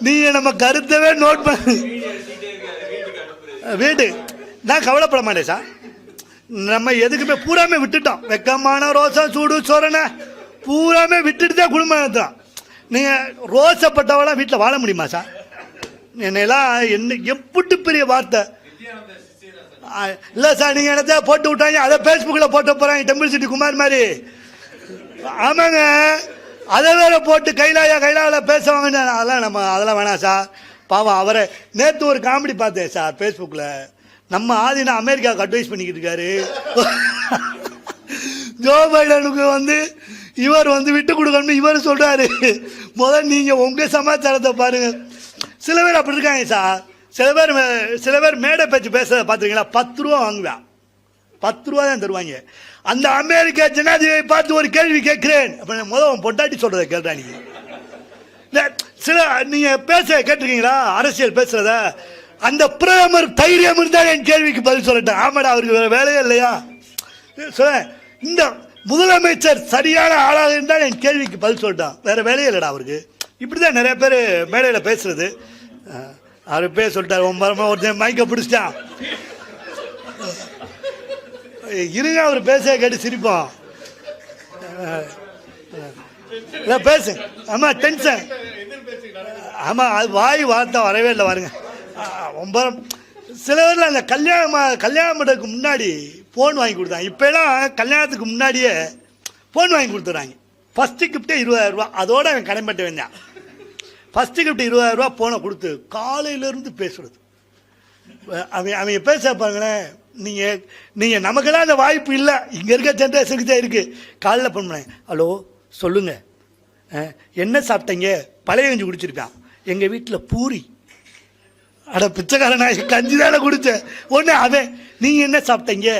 நீங்க நம்ம கருத்தவே நோட் பண்ண வீடு நான் கவலைப்பட மாட்டேன் சார். நம்ம எதுக்குமே பூராமே விட்டுட்டோம். வெக்கமான ரோசா சூடு சொரண பூராமே விட்டுட்டு தான் குடும்பம் நடத்துறோம். நீங்க ரோசப்பட்டவெல்லாம் வீட்டில் வாழ முடியுமா சார்? என்னெல்லாம் என்ன எப்படி பெரிய வார்த்தை இல்லை சார். நீங்கள் என்னத்த போட்டு விட்டாங்க, அதை ஃபேஸ்புக்கில் போட்டு போகிறாங்க டெம்பிள் சிட்டி குமார் மாதிரி. ஆமாங்க, அதை வேற போட்டு கைலாவில் பேசுவாங்க. அதெல்லாம் வேணாம் சார். பாவம் அவரை நேற்று ஒரு காமெடி பார்த்தேன் சார் ஃபேஸ்புக்கில். நம்ம ஆதினா அமெரிக்காவுக்கு அட்வைஸ் பண்ணிக்கிட்டு இருக்காரு. ஜோ பைடனுக்கு இவர் விட்டு கொடுக்கணும்னு இவர் சொல்கிறாரு. முதல்ல நீங்கள் உங்கள் சமாச்சாரத்தை பாருங்கள். சில பேர் அப்படி இருக்காங்க சார். சில பேர் மேடை பேச்சு பேசுறத பார்த்துருக்கீங்களா? 10 ரூபா வாங்குவேன், 10 ரூபா தான் தருவாங்க. அந்த அமெரிக்கா ஜனாதிபதியை பார்த்து ஒரு கேள்வி கேட்கிறேன் அப்படின்னு முதல் பொட்டாட்டி சொல்றதை கேள்றா. நீங்க பேச கேட்டிருக்கீங்களா? அரசியல் பேசுறத அந்த பிரதமர் தைரியம் இருந்தால் என் கேள்விக்கு பதில் சொல்லட்டேன். ஆமாடா, அவருக்கு வேற வேலையே இல்லையா? இந்த முதலமைச்சர் சரியான ஆளாக இருந்தால் என் கேள்விக்கு பதில் சொல்லட்டான், வேற வேலையே இல்லடா அவருக்கு. இப்படிதான் நிறைய பேர் மேடையில் பேசுறது. அவர் பேர் சொல்லிட்டார், ஒருத்தன் மைக்க பிடிச்சிட்டான் இருங்க, அவர் பேச கேட்டு சிரிப்போம். பேசு. ஆமா டென்ஷன். ஆமா, அது வாய் வார்த்தை வரவே இல்லை பாருங்க. சில பேர்ல அந்த கல்யாணம் பண்ணுறதுக்கு முன்னாடி போன் வாங்கி கொடுத்தாங்க. இப்ப எல்லாம் கல்யாணத்துக்கு முன்னாடியே போன் வாங்கி கொடுத்துறாங்க. ஃபர்ஸ்ட் கிஃப்டே 20,000 ரூபா. அதோட அவன் கடன்பட்டு வந்தான். ஃபர்ஸ்ட் கிஃப்ட் 20,000 ரூபா போனை கொடுத்து காலையிலேருந்து பேசுறது. அவங்க பேச பாருங்களேன். நீங்கள் நமக்கெல்லாம் அந்த வாய்ப்பு இல்லை. இங்கே இருக்க ஜென்ரேஷனுக்கு தான் இருக்குது. காலையில் பண்ணேன், ஹலோ சொல்லுங்க, என்ன சாப்பிட்டீங்க? பழைய கஞ்சி குடிச்சிருக்கான். எங்கள் வீட்டில் பூரி. அட பிச்சைக்காரனா, கஞ்சி தானே குடித்தேன். ஒன்று அவன், நீங்கள் என்ன சாப்பிட்டீங்க?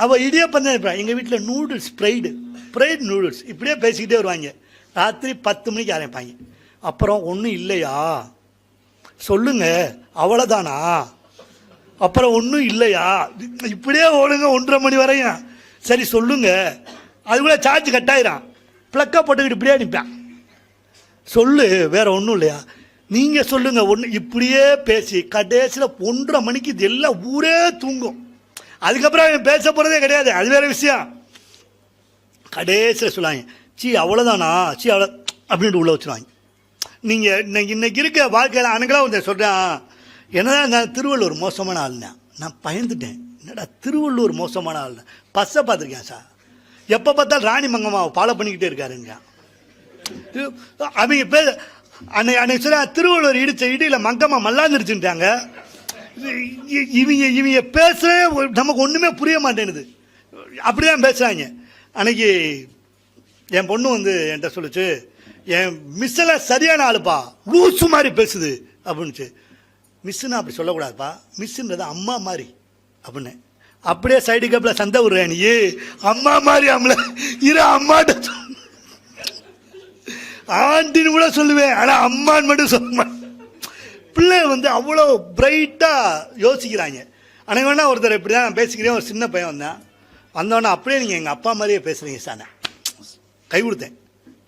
அவள் இடியப்பம் தான் இருப்பான். எங்கள் வீட்டில் நூடுல்ஸ், ஃப்ரைடு நூடுல்ஸ். இப்படியே பேசிக்கிட்டே வருவாங்க. ராத்திரி 10 மணிக்கு ஆரம்பிப்பாங்க. அப்புறம் ஒன்றும் இல்லையா சொல்லுங்க, அவ்வளோதானா? அப்புறம் ஒன்றும் இல்லையா? இப்படியே ஓடுங்க 1:30 மணி வரையும். சரி சொல்லுங்க. அதுக்குள்ளே சார்ஜ் கட் ஆயிரும். ப்ளக்கை போட்டுக்கிட்டு இப்படியே நிற்பான். சொல்லு, வேற ஒன்றும் இல்லையா? நீங்கள் சொல்லுங்க. ஒன்று இப்படியே பேசி கடைசியில் 1:30 மணிக்கு இது எல்லாம் ஊரே தூங்கும். அதுக்கப்புறம் அவன் பேச போகிறதே கிடையாது, அது வேற விஷயம். கடைசியில் சொல்லுவாங்க, சி அவ்வளோதானா, சி அவ்வளோ அப்படின்ட்டு உள்ள வச்சுருவாங்க. நீங்கள் இன்னைக்கு இருக்க வாழ்க்கையில் அன்னைக்கெல்லாம் ஒருத்தர் சொல்கிறேன், என்னதான் நான் திருவள்ளூர் மோசமான ஆளுனேன். நான் பயந்துட்டேன். என்னடா திருவள்ளூர் மோசமான ஆளுனேன்? பஸ்ஸை பார்த்துருக்கேன் சார். எப்போ பார்த்தாலும் ராணி மங்கம்மாவை ஃபாலோ பண்ணிக்கிட்டே இருக்காருங்க. அவங்க பேர் அன்னைக்கு சொல்ல திருவள்ளூர் இடியில் மங்கம்மா மல்லாந்துருச்சுட்டாங்க. இவங்க பேசுகிறே நமக்கு ஒன்றுமே புரிய மாட்டேனுது. அப்படிதான் பேசுகிறாங்க. அன்னைக்கு என் பொண்ணு என்கிட்ட சொல்லுச்சு, என் மிஸ்ஸெல்லாம் சரியான ஆளுப்பா, லூசு மாதிரி பேசுது அப்படின்னுச்சு. மிஸ்ஸுன்னா அப்படி சொல்லக்கூடாதுப்பா, மிஸ்ஸுன்றது அம்மா மாதிரி அப்படின்னு. அப்படியே சைடு கேப்பில் சந்தை விடுறேன், நீ அம்மா மாதிரி அம்மள இரு அம்மாட்ட ஆண்டின்னு கூட சொல்லுவேன், ஆனால் அம்மான்னு மட்டும் சொல்ல. பிள்ளை அவ்வளோ பிரைட்டாக யோசிக்கிறாங்க. அன்னைக்கு வேணா ஒருத்தர் இப்படி தான் பேசிக்கிறேன். ஒரு சின்ன பையன் வந்தோடனே அப்படியே நீங்கள் எங்கள் அப்பா மாதிரியே பேசுகிறீங்க சார். நான் கை கொடுத்தேன்.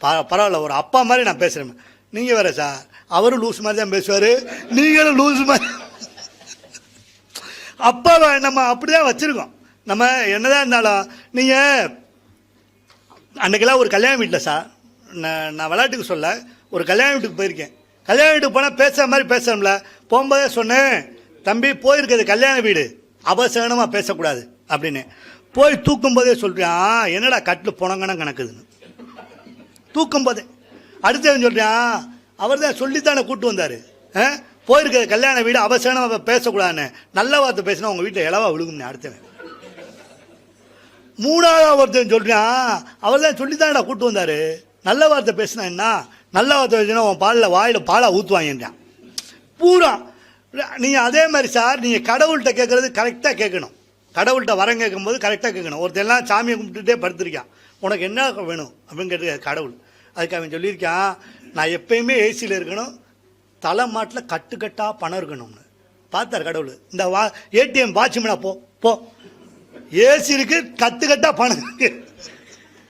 பரவாயில்ல, ஒரு அப்பா மாதிரி நான் பேசுகிறேன். நீங்கள் வேற சார், அவரும் லூஸ் மாதிரி தான் பேசுவார், நீங்களும் லூஸ் மாதிரி. அப்பாவை நம்ம அப்படிதான் வச்சுருக்கோம். நம்ம என்னதான் இருந்தாலும் நீங்கள் அன்றைக்கெல்லாம் ஒரு கல்யாண வீட்டில் சார், நான் விளையாட்டுக்கு சொல்ல, ஒரு கல்யாண வீட்டுக்கு போயிருக்கேன். கல்யாண வீட்டுக்கு போனால் பேசுகிற மாதிரி பேசுகிறோம்ல. போகும்போதே சொன்னேன், தம்பி போயிருக்கிறது கல்யாண வீடு, அவசரமாக பேசக்கூடாது அப்படின்னு. போய் தூக்கும் போதே சொல்கிறான், என்னடா கட்டில் புனங்கன கணக்குதுன்னு. தூக்கும் போதே அடுத்தவன் சொல்கிறான், அவர் தான் சொல்லித்தானே கூட்டு வந்தார், போயிருக்கிற கல்யாண வீடு அவசரமாக பேசக்கூடாதுன்னு. நல்ல வார்த்தை பேசினா உங்கள் வீட்டில் இலவா விழுகும்னு அடுத்தவன். 3ஆவது ஒருத்தன் சொல்கிறான், அவர் தான் சொல்லித்தானடா கூட்டு வந்தார், நல்ல வார்த்தை பேசினா என்ன, நல்ல வார்த்தை பேசினா உன் வாயில் பாலாக ஊற்றுவாங்கன்றான். பூரா நீங்கள் அதே மாதிரி சார், நீங்கள் கடவுள்கிட்ட கேட்குறது கரெக்டாக கேட்கணும். கடவுள்கிட்ட வரம் கேட்கும்போது கரெக்டாக கேட்கணும். ஒருத்தெல்லாம் சாமியை கும்பிட்டுட்டே படுத்திருக்கான், உனக்கு என்ன வேணும் அப்படின்னு கேட்டு கடவுள். அதுக்கு அவன் சொல்லியிருக்கான், நான் எப்பயுமே ஏசியில் இருக்கணும், தலை மாட்டில் கட்டுக்கட்டாக பணம் இருக்கணும்னு. பார்த்தார் கடவுள், இந்த ஏடிஎம் வாட்ச்மேனா போ ஏசி இருக்கு, கட்டுக்கட்டாக பணம் இருக்கு.